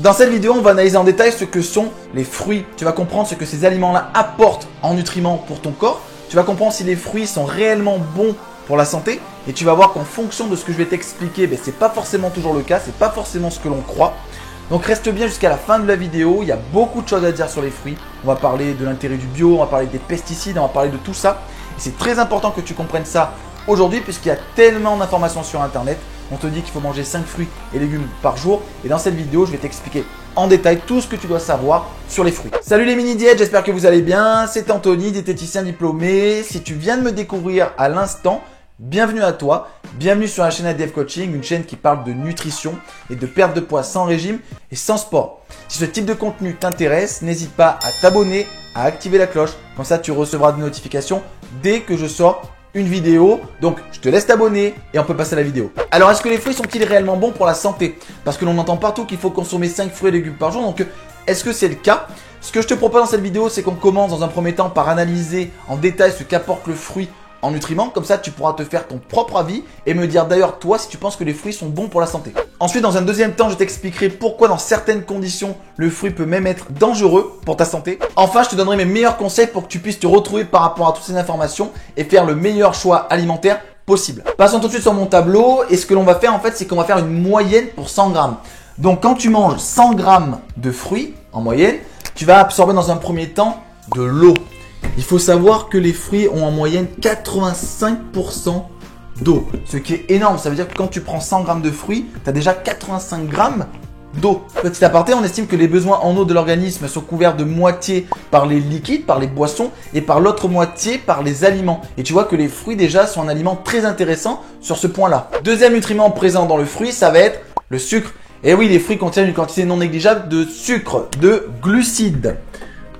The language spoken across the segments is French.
Dans cette vidéo, on va analyser en détail ce que sont les fruits. Tu vas comprendre ce que ces aliments-là apportent en nutriments pour ton corps. Tu vas comprendre si les fruits sont réellement bons pour la santé. Et tu vas voir qu'en fonction de ce que je vais t'expliquer, ce n'est pas forcément toujours le cas, c'est pas forcément ce que l'on croit. Donc reste bien jusqu'à la fin de la vidéo, il y a beaucoup de choses à dire sur les fruits. On va parler de l'intérêt du bio, on va parler des pesticides, on va parler de tout ça. Et c'est très important que tu comprennes ça aujourd'hui puisqu'il y a tellement d'informations sur internet. On te dit qu'il faut manger 5 fruits et légumes par jour. Et dans cette vidéo, je vais t'expliquer en détail tout ce que tu dois savoir sur les fruits. Salut les mini-diètes, j'espère que vous allez bien. C'est Anthony, diététicien diplômé. Si tu viens de me découvrir à l'instant, bienvenue à toi. Bienvenue sur la chaîne ADF Coaching, une chaîne qui parle de nutrition et de perte de poids sans régime et sans sport. Si ce type de contenu t'intéresse, n'hésite pas à t'abonner, à activer la cloche. Comme ça, tu recevras des notifications dès que je sors une vidéo. Donc, je te laisse t'abonner et on peut passer à la vidéo. Alors, est-ce que les fruits sont-ils réellement bons pour la santé? Parce que l'on entend partout qu'il faut consommer 5 fruits et légumes par jour. Donc, est-ce que c'est le cas? Ce que je te propose dans cette vidéo, c'est qu'on commence dans un premier temps par analyser en détail ce qu'apporte le fruit en nutriments. Comme ça, tu pourras te faire ton propre avis et me dire d'ailleurs toi si tu penses que les fruits sont bons pour la santé. Ensuite, dans un deuxième temps, je t'expliquerai pourquoi dans certaines conditions, le fruit peut même être dangereux pour ta santé. Enfin, je te donnerai mes meilleurs conseils pour que tu puisses te retrouver par rapport à toutes ces informations et faire le meilleur choix alimentaire possible. Passons tout de suite sur mon tableau et ce que l'on va faire en fait, c'est qu'on va faire une moyenne pour 100 grammes. Donc, quand tu manges 100 grammes de fruits en moyenne, tu vas absorber dans un premier temps de l'eau. Il faut savoir que les fruits ont en moyenne 85% d'eau, ce qui est énorme. Ça veut dire que quand tu prends 100 grammes de fruits, tu as déjà 85 grammes d'eau. Petit aparté, on estime que les besoins en eau de l'organisme sont couverts de moitié par les liquides, par les boissons et par l'autre moitié par les aliments. Et tu vois que les fruits déjà sont un aliment très intéressant sur ce point-là. Deuxième nutriment présent dans le fruit, ça va être le sucre. Et oui, les fruits contiennent une quantité non négligeable de sucre, de glucides.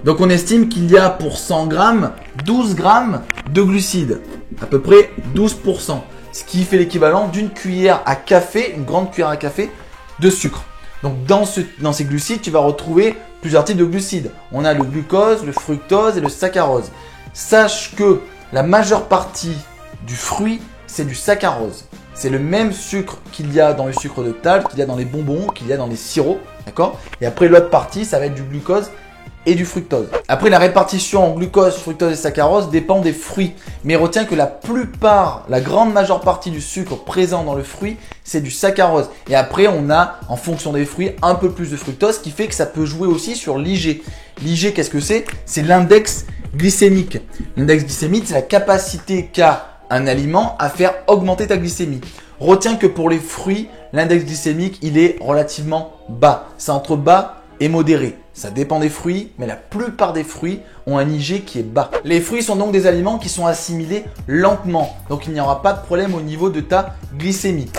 Donc on estime qu'il y a pour 100 grammes, 12 grammes de glucides, à peu près 12%, ce qui fait l'équivalent d'une cuillère à café, une grande cuillère à café de sucre. Donc dans ces glucides, tu vas retrouver plusieurs types de glucides. On a le glucose, le fructose et le saccharose. Sache que la majeure partie du fruit, c'est du saccharose. C'est le même sucre qu'il y a dans le sucre de table, qu'il y a dans les bonbons, qu'il y a dans les sirops, d'accord? Et après l'autre partie, ça va être du glucose et du fructose. Après, la répartition en glucose, fructose et saccharose dépend des fruits. Mais retiens que la grande majeure partie du sucre présent dans le fruit, c'est du saccharose. Et après, on a, en fonction des fruits, un peu plus de fructose, ce qui fait que ça peut jouer aussi sur l'IG. L'IG, qu'est-ce que c'est? C'est l'index glycémique. L'index glycémique, c'est la capacité qu'a un aliment à faire augmenter ta glycémie. Retiens que pour les fruits, l'index glycémique, il est relativement bas. C'est entre bas et modéré. Ça dépend des fruits, mais la plupart des fruits ont un IG qui est bas. Les fruits sont donc des aliments qui sont assimilés lentement. Donc il n'y aura pas de problème au niveau de ta glycémie.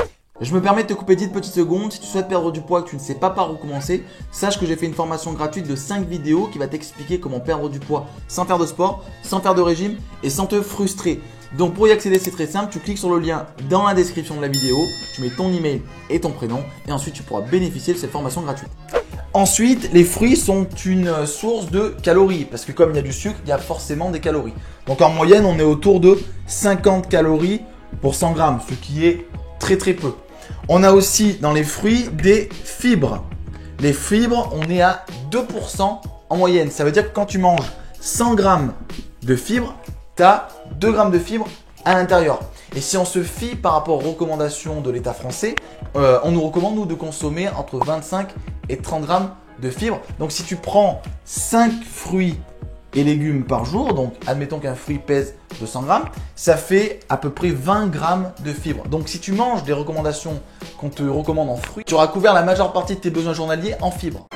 Je me permets de te couper 10 petites secondes. Si tu souhaites perdre du poids et que tu ne sais pas par où commencer, sache que j'ai fait une formation gratuite de 5 vidéos qui va t'expliquer comment perdre du poids sans faire de sport, sans faire de régime et sans te frustrer. Donc pour y accéder, c'est très simple. Tu cliques sur le lien dans la description de la vidéo, tu mets ton email et ton prénom et ensuite tu pourras bénéficier de cette formation gratuite. Ensuite, les fruits sont une source de calories parce que comme il y a du sucre, il y a forcément des calories. Donc en moyenne, on est autour de 50 calories pour 100 grammes, ce qui est très très peu. On a aussi dans les fruits des fibres. Les fibres, on est à 2% en moyenne. Ça veut dire que quand tu manges 100 grammes de fibres, tu as 2 grammes de fibres à l'intérieur. Et si on se fie par rapport aux recommandations de l'État français, on nous recommande nous de consommer entre 25 et 30 grammes de fibres. Donc si tu prends 5 fruits et légumes par jour, donc admettons qu'un fruit pèse 200 grammes, ça fait à peu près 20 grammes de fibres. Donc si tu manges des recommandations qu'on te recommande en fruits, tu auras couvert la majeure partie de tes besoins journaliers en fibres.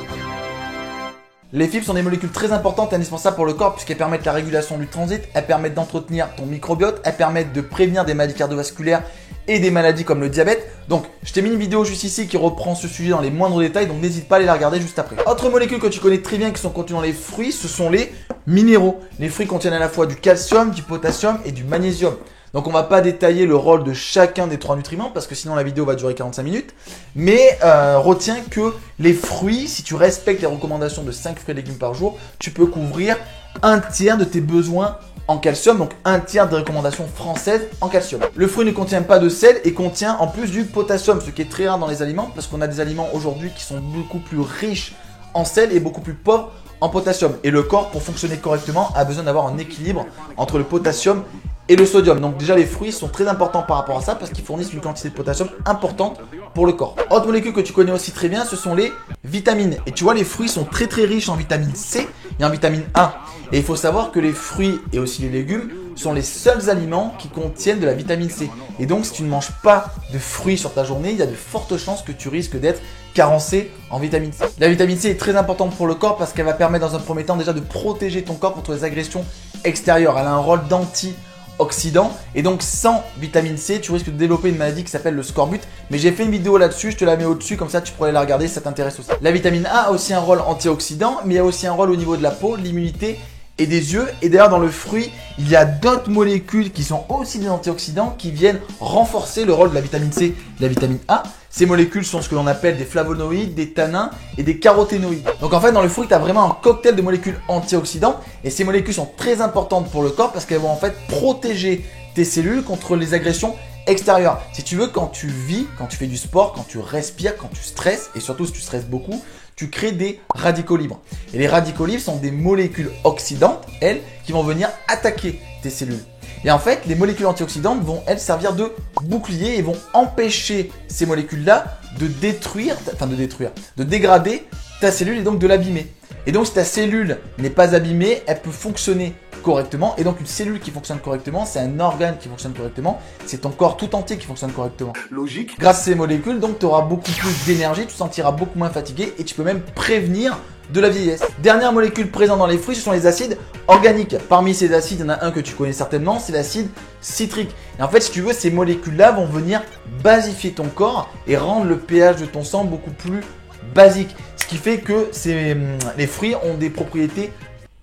Les fibres sont des molécules très importantes et indispensables pour le corps puisqu'elles permettent la régulation du transit, elles permettent d'entretenir ton microbiote, elles permettent de prévenir des maladies cardiovasculaires et des maladies comme le diabète. Donc, je t'ai mis une vidéo juste ici qui reprend ce sujet dans les moindres détails, donc n'hésite pas à aller la regarder juste après. Autre molécule que tu connais très bien qui sont contenues dans les fruits, ce sont les minéraux. Les fruits contiennent à la fois du calcium, du potassium et du magnésium. Donc on va pas détailler le rôle de chacun des 3 nutriments parce que sinon la vidéo va durer 45 minutes. Mais retiens que les fruits, si tu respectes les recommandations de 5 fruits et légumes par jour, tu peux couvrir un tiers de tes besoins en calcium, donc un tiers des recommandations françaises en calcium. Le fruit ne contient pas de sel et contient en plus du potassium, ce qui est très rare dans les aliments parce qu'on a des aliments aujourd'hui qui sont beaucoup plus riches en sel et beaucoup plus pauvres en potassium. Et le corps, pour fonctionner correctement, a besoin d'avoir un équilibre entre le potassium et le sodium. Donc déjà les fruits sont très importants par rapport à ça parce qu'ils fournissent une quantité de potassium importante pour le corps. Autre molécule que tu connais aussi très bien, ce sont les vitamines. Et tu vois, les fruits sont très riches en vitamine C et en vitamine A. Et il faut savoir que les fruits et aussi les légumes sont les seuls aliments qui contiennent de la vitamine C. Et donc si tu ne manges pas de fruits sur ta journée, il y a de fortes chances que tu risques d'être carencé en vitamine C. La vitamine C est très importante pour le corps parce qu'elle va permettre dans un premier temps déjà de protéger ton corps contre les agressions extérieures. Elle a un rôle d'antioxydant et donc sans vitamine C, tu risques de développer une maladie qui s'appelle le scorbut. Mais j'ai fait une vidéo là-dessus, je te la mets au-dessus, comme ça tu pourrais la regarder si ça t'intéresse aussi. La vitamine A a aussi un rôle antioxydant, mais il y a aussi un rôle au niveau de la peau, de l'immunité et des yeux. Et d'ailleurs dans le fruit, il y a d'autres molécules qui sont aussi des antioxydants qui viennent renforcer le rôle de la vitamine C et de la vitamine A. Ces molécules sont ce que l'on appelle des flavonoïdes, des tannins et des caroténoïdes. Donc en fait dans le fruit, tu as vraiment un cocktail de molécules antioxydants et ces molécules sont très importantes pour le corps parce qu'elles vont en fait protéger tes cellules contre les agressions extérieures. Si tu veux, quand tu vis, quand tu fais du sport, quand tu respires, quand tu stresses et surtout si tu stresses beaucoup, tu crées des radicaux libres. Et les radicaux libres sont des molécules oxydantes, elles, qui vont venir attaquer tes cellules. Et en fait, les molécules antioxydantes vont, elles, servir de bouclier et vont empêcher ces molécules-là de dégrader ta cellule et donc de l'abîmer. Et donc, si ta cellule n'est pas abîmée, elle peut fonctionner correctement. Et donc, une cellule qui fonctionne correctement, c'est un organe qui fonctionne correctement. C'est ton corps tout entier qui fonctionne correctement. Logique. Grâce à ces molécules, donc, tu auras beaucoup plus d'énergie, tu te sentiras beaucoup moins fatigué et tu peux même prévenir de la vieillesse. Dernière molécule présente dans les fruits, ce sont les acides organiques. Parmi ces acides, il y en a un que tu connais certainement, c'est l'acide citrique. Et en fait, si tu veux, ces molécules-là vont venir basifier ton corps et rendre le pH de ton sang beaucoup plus basique. Ce qui fait que les fruits ont des propriétés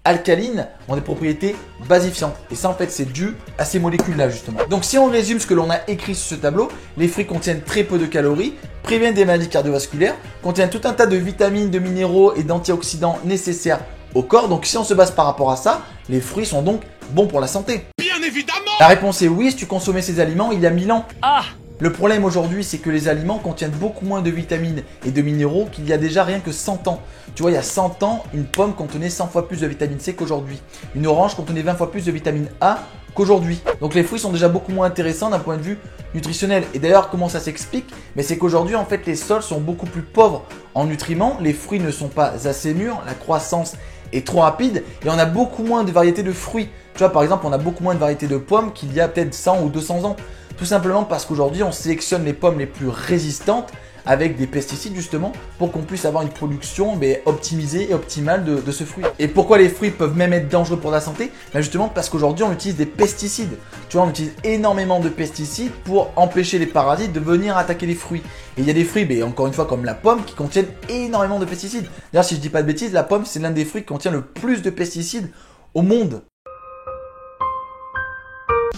alcalines, ont des propriétés basifiantes. Et ça, en fait, c'est dû à ces molécules-là, justement. Donc, si on résume ce que l'on a écrit sur ce tableau, les fruits contiennent très peu de calories, préviennent des maladies cardiovasculaires, contiennent tout un tas de vitamines, de minéraux et d'antioxydants nécessaires au corps. Donc, si on se base par rapport à ça, les fruits sont donc bons pour la santé. Bien évidemment! La réponse est oui, si tu consommais ces aliments il y a 1000 ans. Ah! Le problème aujourd'hui, c'est que les aliments contiennent beaucoup moins de vitamines et de minéraux qu'il y a déjà rien que 100 ans. Tu vois, il y a 100 ans, une pomme contenait 100 fois plus de vitamine C qu'aujourd'hui. Une orange contenait 20 fois plus de vitamine A qu'aujourd'hui. Donc les fruits sont déjà beaucoup moins intéressants d'un point de vue nutritionnel. Et d'ailleurs, comment ça s'explique? Mais c'est qu'aujourd'hui, en fait, les sols sont beaucoup plus pauvres en nutriments. Les fruits ne sont pas assez mûrs, la croissance est trop rapide et on a beaucoup moins de variétés de fruits. Tu vois, par exemple, on a beaucoup moins de variétés de pommes qu'il y a peut-être 100 ou 200 ans. Tout simplement parce qu'aujourd'hui, on sélectionne les pommes les plus résistantes avec des pesticides justement pour qu'on puisse avoir une production optimisée et optimale de ce fruit. Et pourquoi les fruits peuvent même être dangereux pour la santé? Justement parce qu'aujourd'hui, on utilise des pesticides. Tu vois, on utilise énormément de pesticides pour empêcher les parasites de venir attaquer les fruits. Et il y a des fruits, encore une fois comme la pomme, qui contiennent énormément de pesticides. D'ailleurs, si je dis pas de bêtises, la pomme, c'est l'un des fruits qui contient le plus de pesticides au monde.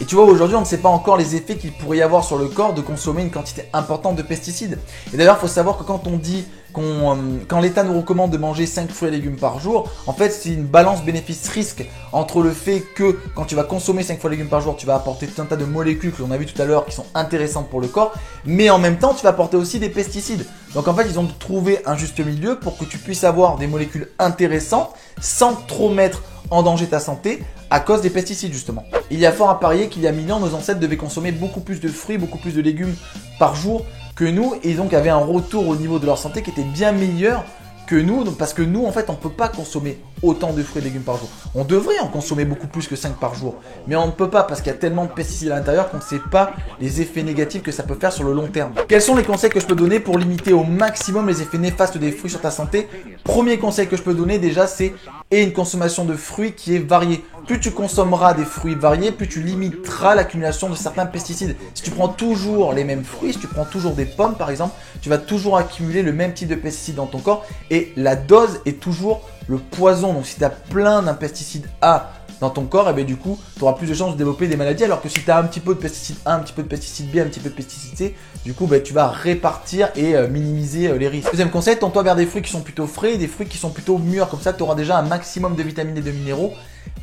Et tu vois, aujourd'hui, on ne sait pas encore les effets qu'il pourrait y avoir sur le corps de consommer une quantité importante de pesticides. Et d'ailleurs, il faut savoir que quand on dit quand l'État nous recommande de manger 5 fruits et légumes par jour, en fait, c'est une balance bénéfice-risque entre le fait que quand tu vas consommer 5 fruits et légumes par jour, tu vas apporter tout un tas de molécules que l'on a vu tout à l'heure qui sont intéressantes pour le corps, mais en même temps, tu vas apporter aussi des pesticides. Donc en fait, ils ont trouvé un juste milieu pour que tu puisses avoir des molécules intéressantes sans trop mettre en danger ta santé à cause des pesticides justement. Il y a fort à parier qu'il y a 1000 ans, nos ancêtres devaient consommer beaucoup plus de fruits, beaucoup plus de légumes par jour que nous et donc avaient un retour au niveau de leur santé qui était bien meilleur que nous, donc parce que nous en fait on ne peut pas consommer autant de fruits et légumes par jour. On devrait en consommer beaucoup plus que 5 par jour, mais on ne peut pas parce qu'il y a tellement de pesticides à l'intérieur qu'on ne sait pas les effets négatifs que ça peut faire sur le long terme. Quels sont les conseils que je peux donner pour limiter au maximum les effets néfastes des fruits sur ta santé? Premier conseil que je peux donner déjà, c'est une consommation de fruits qui est variée. Plus tu consommeras des fruits variés, plus tu limiteras l'accumulation de certains pesticides. Si tu prends toujours les mêmes fruits, si tu prends toujours des pommes par exemple, tu vas toujours accumuler le même type de pesticides dans ton corps et la dose est toujours le poison. Donc si tu as plein d'un pesticide A dans ton corps, et bien du coup, tu auras plus de chances de développer des maladies. Alors que si tu as un petit peu de pesticide A, un petit peu de pesticide B, un petit peu de pesticide C, du coup, tu vas répartir et minimiser les risques. Deuxième conseil, tourne-toi vers des fruits qui sont plutôt frais et des fruits qui sont plutôt mûrs. Comme ça, tu auras déjà un maximum de vitamines et de minéraux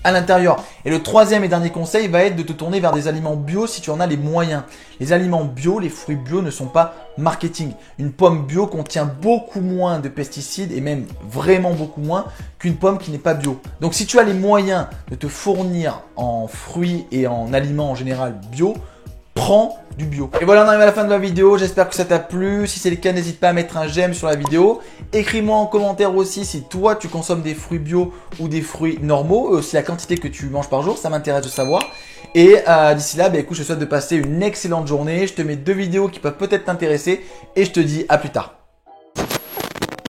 à l'intérieur. Et le troisième et dernier conseil va être de te tourner vers des aliments bio si tu en as les moyens. Les aliments bio, les fruits bio ne sont pas marketing. Une pomme bio contient beaucoup moins de pesticides et même vraiment beaucoup moins qu'une pomme qui n'est pas bio. Donc si tu as les moyens de te fournir en fruits et en aliments en général bio, prends du bio. Et voilà, on arrive à la fin de la vidéo. J'espère que ça t'a plu. Si c'est le cas, n'hésite pas à mettre un j'aime sur la vidéo. Écris-moi en commentaire aussi si toi tu consommes des fruits bio ou des fruits normaux. Aussi la quantité que tu manges par jour, ça m'intéresse de savoir. Et d'ici là, écoute, je te souhaite de passer une excellente journée. Je te mets 2 vidéos qui peuvent peut-être t'intéresser et je te dis à plus tard.